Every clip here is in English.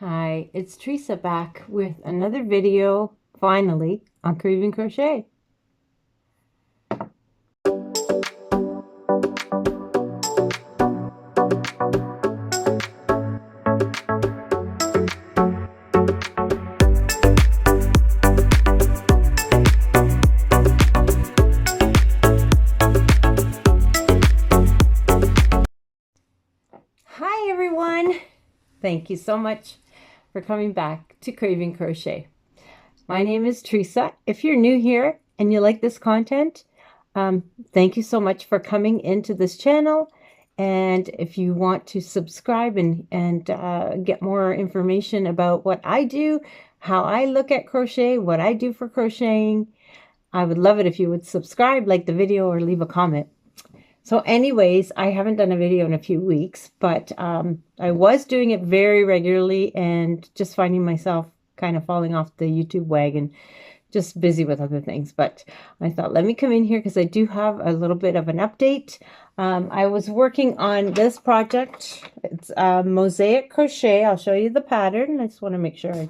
Hi, it's Teresa back with another video, finally, on Crochet Crochet. Hi everyone! Thank you so much for coming back to Craving Crochet. My name is Teresa. If you're new here and you like this content, thank you so much for coming into this channel. And if you want to subscribe and get more information about what I do, how I look at crochet, what I do for crocheting, I would love it if you would subscribe, like the video, or leave a comment. So anyways, I haven't done a video in a few weeks, but I was doing it very regularly and just finding myself kind of falling off the YouTube wagon, just busy with other things. But I thought, let me come in here because I do have a little bit of an update. I was working on this project. It's Mosaic crochet. I'll show you the pattern. I just want to make sure I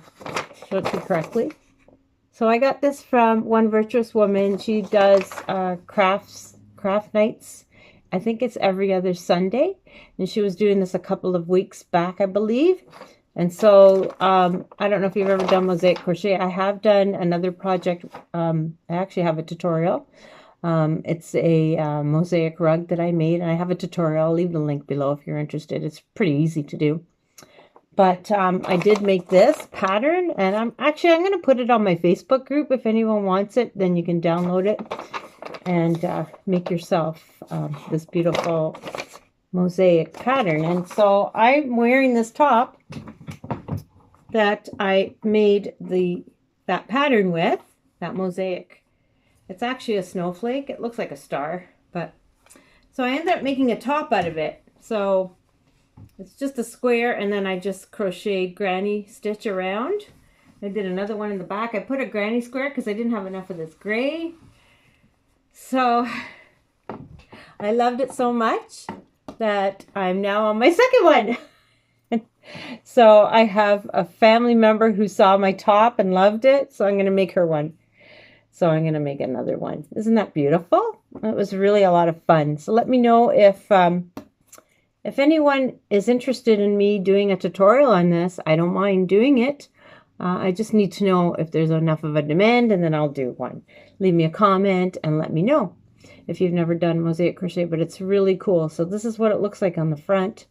show it to you correctly. So I got this from one virtuous woman. She does craft nights. I think it's every other Sunday, and she was doing this a couple of weeks back, I believe. And so I don't know if you've ever done mosaic crochet. I have done another project. I actually have a tutorial. It's a mosaic rug that I made, and I have a tutorial. I'll leave the link below if you're interested. It's pretty easy to do. But I did make this pattern, and I'm going to put it on my Facebook group. If anyone wants it, then you can download it and make yourself this beautiful mosaic pattern. And so I'm wearing this top that I made that pattern with, that mosaic. It's actually a snowflake. It looks like a star, but so I ended up making a top out of it. So it's just a square, and then I just crocheted granny stitch around. I did another one in the back. I put a granny square because I didn't have enough of this gray. So I loved it so much that I'm now on my second one. So I have a family member who saw my top and loved it, so I'm going to make her one. So I'm going to make another one. Isn't that beautiful? It was really a lot of fun. So let me know if anyone is interested in me doing a tutorial on this. I don't mind doing it. I just need to know if there's enough of a demand, and then I'll do one. Leave me a comment and let me know if you've never done mosaic crochet, but it's really cool. So this is what it looks like on the front,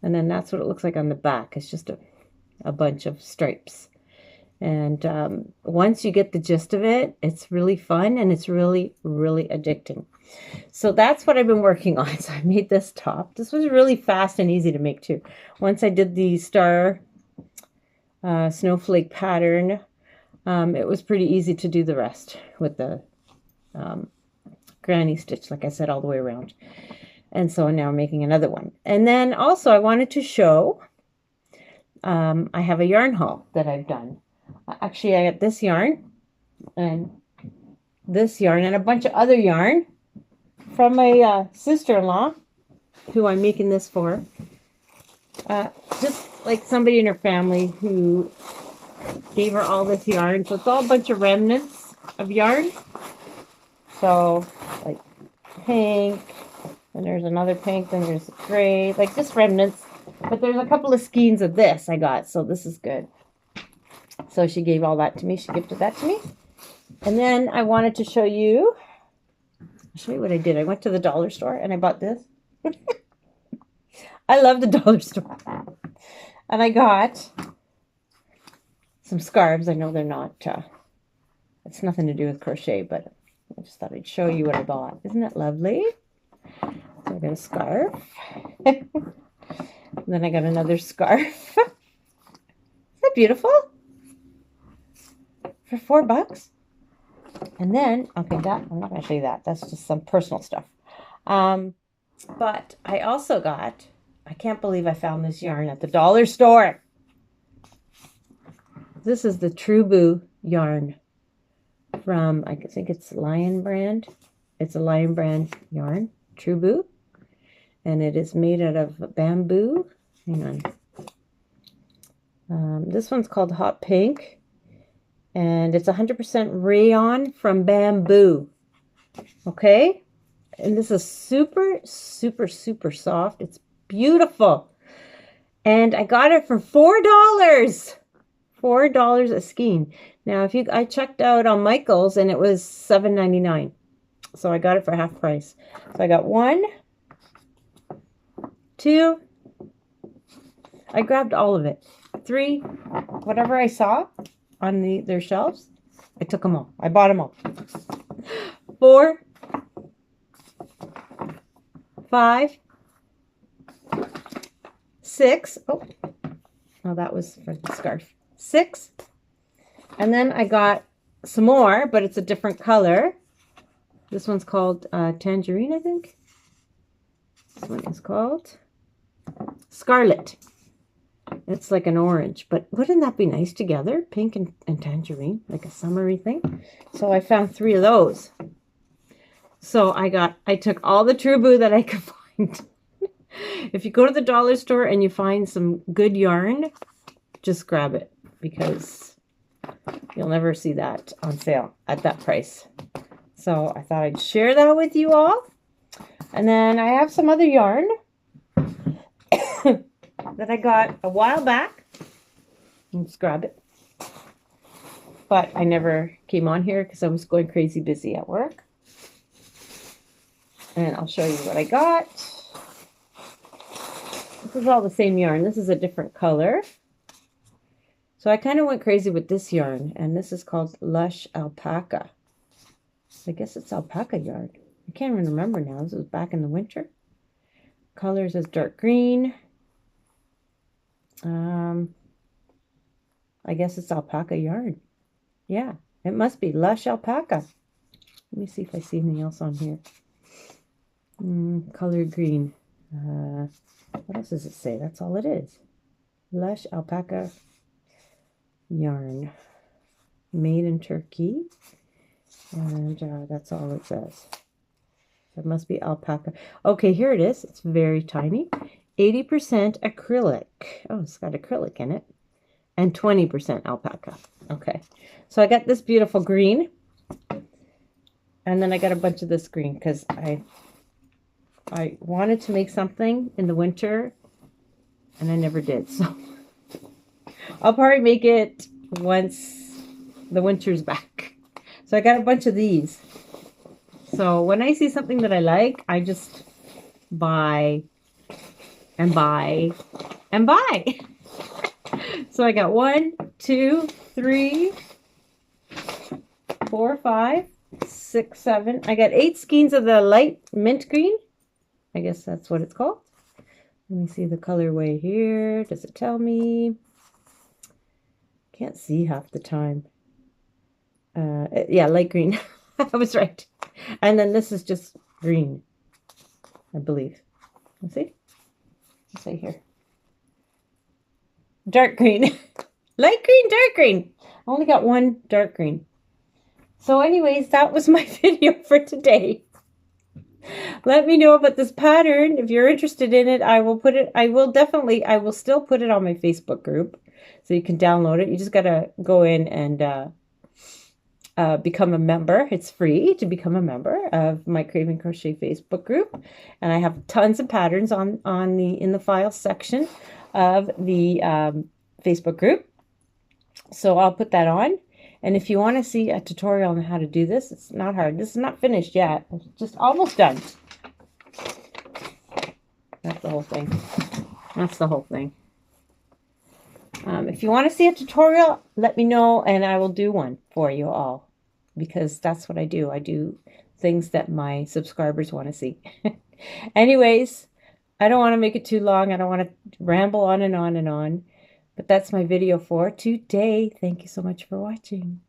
and then that's what it looks like on the back. It's just a bunch of stripes. And once you get the gist of it, it's really fun, and it's really, really addicting. So that's what I've been working on. So I made this top. This was really fast and easy to make too. Once I did the star snowflake pattern, it was pretty easy to do the rest with the granny stitch, like I said, all the way around. And so now I'm making another one. And then also I wanted to show, I have a yarn haul that I've done. Actually, I got this yarn and a bunch of other yarn from my sister-in-law, who I'm making this for. Just like somebody in her family who gave her all this yarn. So it's all a bunch of remnants of yarn. So like pink, and there's another pink, then there's gray, like just remnants. But there's a couple of skeins of this I got, so this is good. So she gave all that to me. She gifted that to me. And then I wanted to show you, I'll show you what I did. I went to the dollar store and I bought this. I love the dollar store. And I got some scarves. I know they're not, it's nothing to do with crochet, but I just thought I'd show you what I bought. Isn't it lovely? So I got a scarf. And then I got another scarf. Isn't that beautiful? For $4. And then, okay, that I'm not going to show you that. That's just some personal stuff. But I also got, I can't believe I found this yarn at the dollar store. This is the True Boo yarn from, I think it's Lion brand. It's a Lion brand yarn, True Boo. And it is made out of bamboo. Hang on. This one's called Hot Pink, and it's 100% rayon from bamboo. Okay, and this is super, super, super soft. It's beautiful, and I got it for $4. $4 a skein. Now, I checked out on Michael's, and it was $7.99, so I got it for half price. So I got 1, 2. I grabbed all of it. 3, whatever I saw on their shelves, I took them all. I bought them all. 4, 5, 6. Oh, that was for the scarf. 6. And then I got some more, but it's a different color. This one's called Tangerine, I think. This one is called Scarlet. It's like an orange, but wouldn't that be nice together? Pink and tangerine, like a summery thing. So I found 3 of those. So I took all the True that I could find. If you go to the dollar store and you find some good yarn, just grab it, because you'll never see that on sale at that price. So I thought I'd share that with you all. And then I have some other yarn that I got a while back. Let's grab it. But I never came on here because I was going crazy busy at work. And I'll show you what I got. This is all the same yarn. This is a different color. So I kind of went crazy with this yarn, and this is called Lush Alpaca. I guess it's alpaca yarn. I can't even remember now. This was back in the winter. Colors is dark green. I guess it's alpaca yarn. Yeah, it must be Lush Alpaca. Let me see if I see anything else on here. Color green. What else does it say? That's all it is. Lush Alpaca yarn. Made in Turkey. And that's all it says. That must be alpaca. Okay, here it is. It's very tiny. 80% acrylic. Oh, it's got acrylic in it. And 20% alpaca. Okay. So I got this beautiful green. And then I got a bunch of this green because I wanted to make something in the winter and I never did. So I'll probably make it once the winter's back. So I got a bunch of these. So when I see something that I like, I just buy and buy and buy. So I got 1, 2, 3, 4, 5, 6, 7. I got 8 skeins of the light mint green. I guess that's what it's called. Let me see the colorway here. Does it tell me? Can't see half the time. Yeah, light green. I was right. And then this is just green, I believe. Let's see. Let's see here. Dark green. Light green, dark green. I only got 1 dark green. So anyways, that was my video for today. Let me know about this pattern. If you're interested in it, I will still put it on my Facebook group. So you can download it. You just got to go in and become a member. It's free to become a member of my Craving Crochet Facebook group. And I have tons of patterns in the files section of the Facebook group. So I'll put that on. And if you want to see a tutorial on how to do this, it's not hard. This is not finished yet. It's just almost done. That's the whole thing. That's the whole thing. If you want to see a tutorial, let me know and I will do one for you all. Because that's what I do. I do things that my subscribers want to see. Anyways, I don't want to make it too long. I don't want to ramble on and on and on. But that's my video for today. Thank you so much for watching.